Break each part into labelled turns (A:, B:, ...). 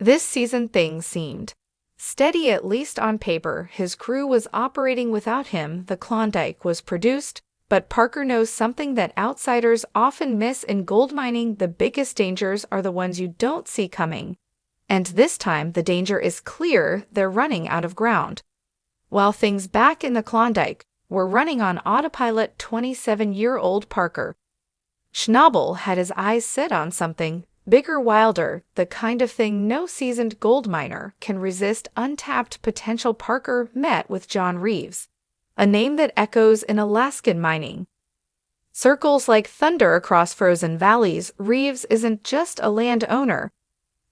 A: This season things seemed steady, at least on paper. His crew was operating without him. The Klondike was produced, but Parker knows something that outsiders often miss in gold mining: the biggest dangers are the ones you don't see coming. And this time the danger is clear: they're running out of ground. While things back in the Klondike were running on autopilot, 27-year-old Parker Schnabel had his eyes set on something bigger, wilder, the kind of thing no seasoned gold miner can resist. Untapped potential. Parker met with John Reeves, a name that echoes in Alaskan mining circles like thunder across frozen valleys. Reeves isn't just a landowner.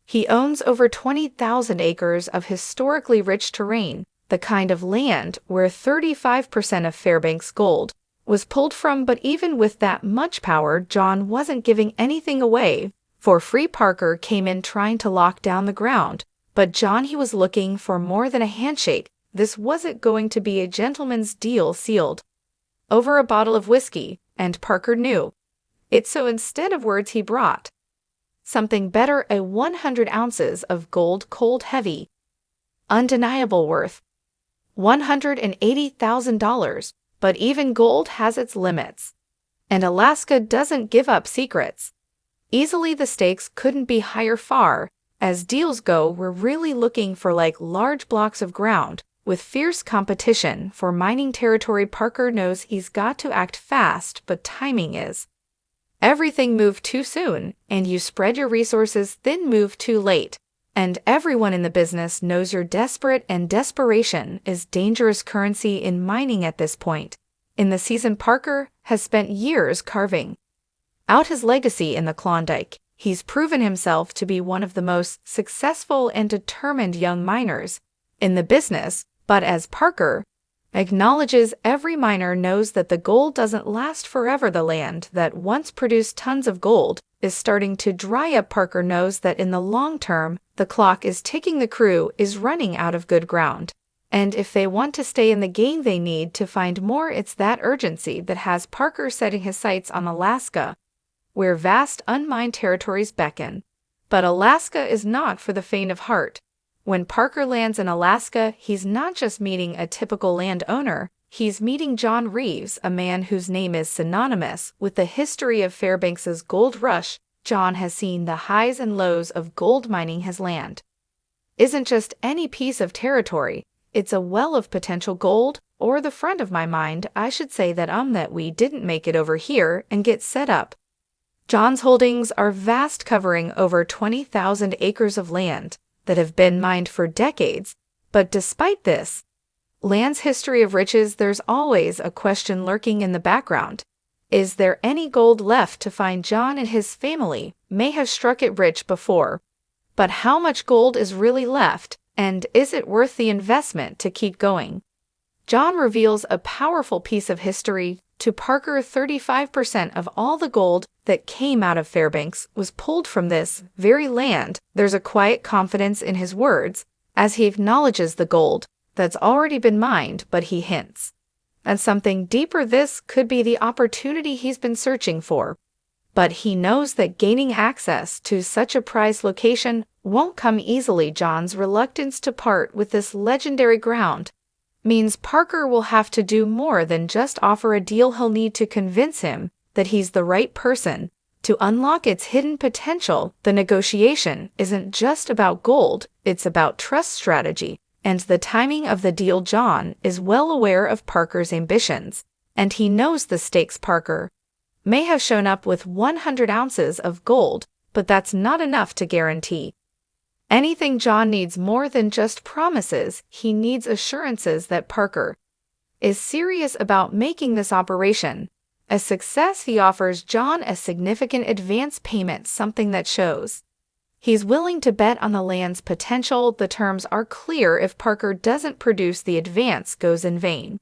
A: He owns over 20,000 acres of historically rich terrain, the kind of land where 35% of Fairbanks gold was pulled from. But even with that much power, John wasn't giving anything away for free. Parker came in trying to lock down the ground, but John, he was looking for more than a handshake. This wasn't going to be a gentleman's deal sealed over a bottle of whiskey, and Parker knew it. So instead of words, he brought something better: 100 ounces of gold, cold, heavy, undeniable, worth $180,000. But even gold has its limits, and Alaska doesn't give up secrets easily. The stakes couldn't be higher. Far as deals go, we're really looking for large blocks of ground with fierce competition for mining territory. Parker knows he's got to act fast, but timing is everything. Move too soon and you spread your resources thin. Move too late and everyone in the business knows you're desperate, and desperation is dangerous currency in mining at this point in the season. Parker has spent years carving out his legacy in the Klondike. He's proven himself to be one of the most successful and determined young miners in the business. But as Parker acknowledges, every miner knows that the gold doesn't last forever. The land that once produced tons of gold is starting to dry up. Parker knows that in the long term, the clock is ticking. The crew is running out of good ground, and if they want to stay in the game, they need to find more. It's that urgency that has Parker setting his sights on Alaska, where vast unmined territories beckon. But Alaska is not for the faint of heart. When Parker lands in Alaska, he's not just meeting a typical landowner. He's meeting John Reeves, a man whose name is synonymous with the history of Fairbanks's gold rush. John has seen the highs and lows of gold mining. His land isn't just any piece of territory, it's a well of potential gold. Or the front of my mind, I should say that we didn't make it over here and get set up. John's holdings are vast, covering over 20,000 acres of land that have been mined for decades. But despite this land's history of riches, there's always a question lurking in the background. Is there any gold left to find? John and his family may have struck it rich before, but how much gold is really left, and is it worth the investment to keep going? John reveals a powerful piece of history to Parker. 35% of all the gold that came out of Fairbanks was pulled from this very land. There's a quiet confidence in his words as he acknowledges the gold that's already been mined, but he hints at something deeper. This could be the opportunity he's been searching for. But he knows that gaining access to such a prized location won't come easily. John's reluctance to part with this legendary ground means Parker will have to do more than just offer a deal. He'll need to convince him that he's the right person to unlock its hidden potential. The negotiation isn't just about gold, it's about trust, strategy, and the timing of the deal. John is well aware of Parker's ambitions, and he knows the stakes. Parker may have shown up with 100 ounces of gold, but that's not enough to guarantee anything. John needs more than just promises. He needs assurances that Parker is serious about making this operation a success. He offers John a significant advance payment, something that shows he's willing to bet on the land's potential. The terms are clear: if Parker doesn't produce, the advance goes in vain.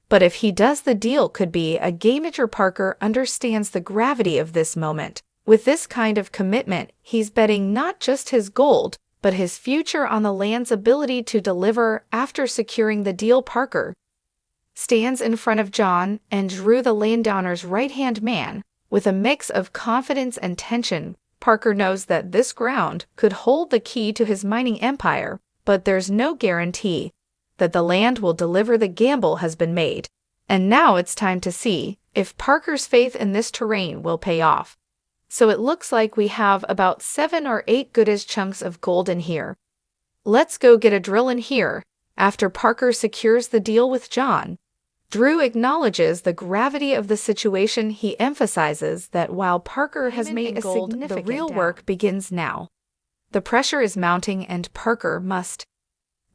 A: But if he does, the deal could be a game changer. Parker understands the gravity of this moment. With this kind of commitment, he's betting not just his gold, but his future on the land's ability to deliver. After securing the deal, Parker stands in front of John and Drew, the landowner's right-hand man, with a mix of confidence and tension. Parker knows that this ground could hold the key to his mining empire, but there's no guarantee that the land will deliver. The gamble has been made, and now it's time to see if Parker's faith in this terrain will pay off. So it looks like we have about 7 or 8 goodish chunks of gold in here. Let's go get a drill in here. After Parker secures the deal with John, Drew acknowledges the gravity of the situation. He emphasizes that while Parker has made a significant, the real work begins now. The pressure is mounting and Parker must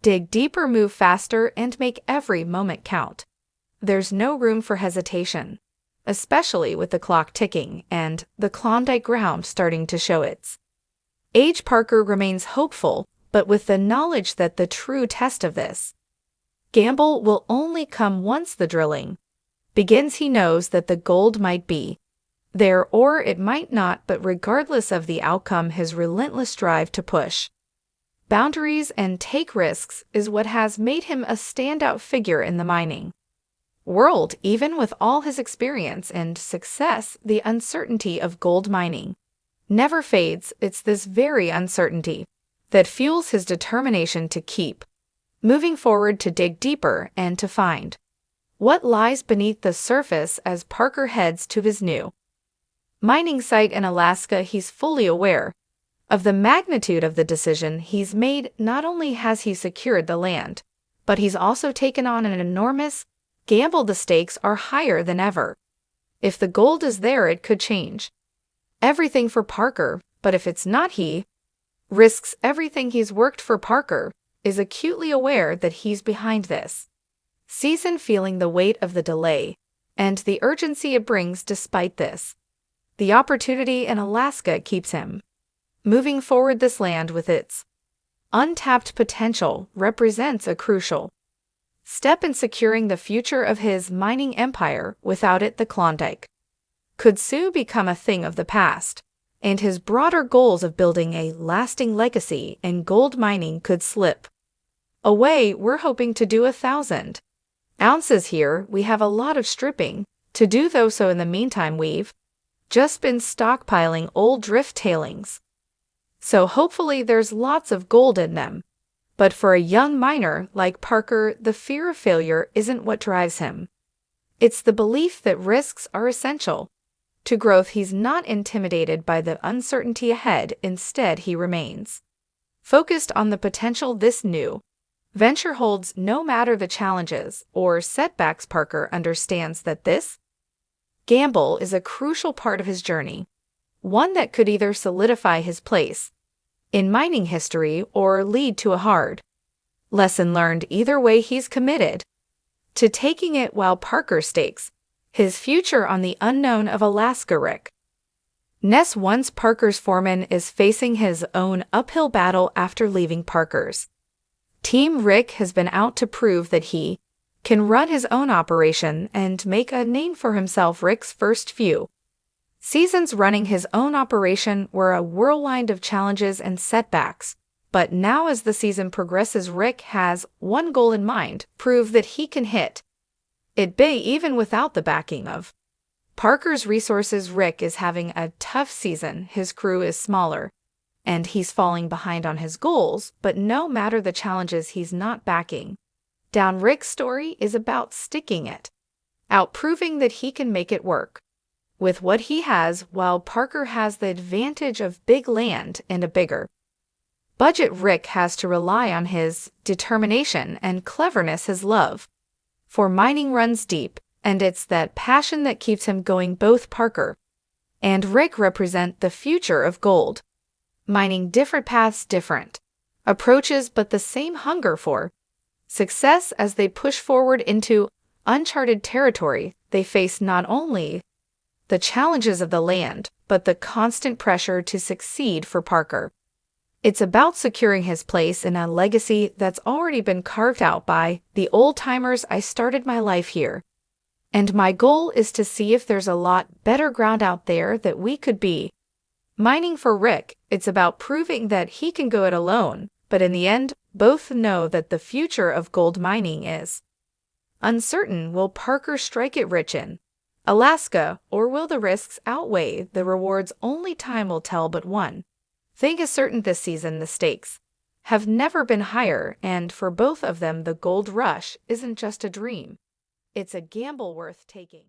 A: dig deeper, move faster, and make every moment count. There's no room for hesitation, especially with the clock ticking and the Klondike ground starting to show its age. Parker remains hopeful, but with the knowledge that the true test of this gamble will only come once the drilling begins. He knows that the gold might be there or it might not, but regardless of the outcome, his relentless drive to push boundaries and take risks is what has made him a standout figure in the mining world. Even with all his experience and success, the uncertainty of gold mining never fades. It's this very uncertainty that fuels his determination to keep moving forward, to dig deeper, and to find what lies beneath the surface. As Parker heads to his new mining site in Alaska, he's fully aware of the magnitude of the decision he's made. Not only has he secured the land, but he's also taken on an enormous gamble. The stakes are higher than ever. If the gold is there, it could change everything for Parker, but if it's not, he risks everything. He's worked for Parker is acutely aware that he's behind this season, feeling the weight of the delay and the urgency it brings. Despite this, the opportunity in Alaska keeps him moving forward. This land, with its untapped potential, represents a crucial step in securing the future of his mining empire. Without it, the Klondike could soon become a thing of the past, and his broader goals of building a lasting legacy in gold mining could slip away. We're hoping to do 1,000 ounces here. We have a lot of stripping to do, though, so in the meantime, we've just been stockpiling old drift tailings. So hopefully there's lots of gold in them. But for a young miner like Parker, the fear of failure isn't what drives him. It's the belief that risks are essential to growth. He's not intimidated by the uncertainty ahead. Instead, he remains focused on the potential this new venture holds. No matter the challenges or setbacks, Parker understands that this gamble is a crucial part of his journey, one that could either solidify his place in mining history or lead to a hard lesson learned. Either way, he's committed to taking it. While Parker stakes his future on the unknown of Alaska, Rick Ness, once Parker's foreman, is facing his own uphill battle after leaving Parker's team. Rick has been out to prove that he can run his own operation and make a name for himself. Rick's first few seasons running his own operation were a whirlwind of challenges and setbacks, but now as the season progresses, Rick has one goal in mind: prove that he can hit it big even without the backing of Parker's resources. Rick is having a tough season. His crew is smaller, and he's falling behind on his goals, but no matter the challenges, he's not backing down. Rick's story is about sticking it out, proving that he can make it work with what he has, while Parker has the advantage of big land and a bigger budget. Rick has to rely on his determination and cleverness. His love for mining runs deep, and it's that passion that keeps him going. Both Parker and Rick represent the future of gold mining. Different paths, different approaches, but the same hunger for success. As they push forward into uncharted territory, they face not only the challenges of the land, but the constant pressure to succeed. For Parker, it's about securing his place in a legacy that's already been carved out by the old-timers. I started my life here, and my goal is to see if there's a lot better ground out there that we could be mining. For Rick, it's about proving that he can go it alone, but in the end, both know that the future of gold mining is uncertain. Will Parker strike it rich in Alaska, or will the risks outweigh the rewards? Only time will tell, but one thing is certain: this season the stakes have never been higher, and for both of them the gold rush isn't just a dream. It's a gamble worth taking.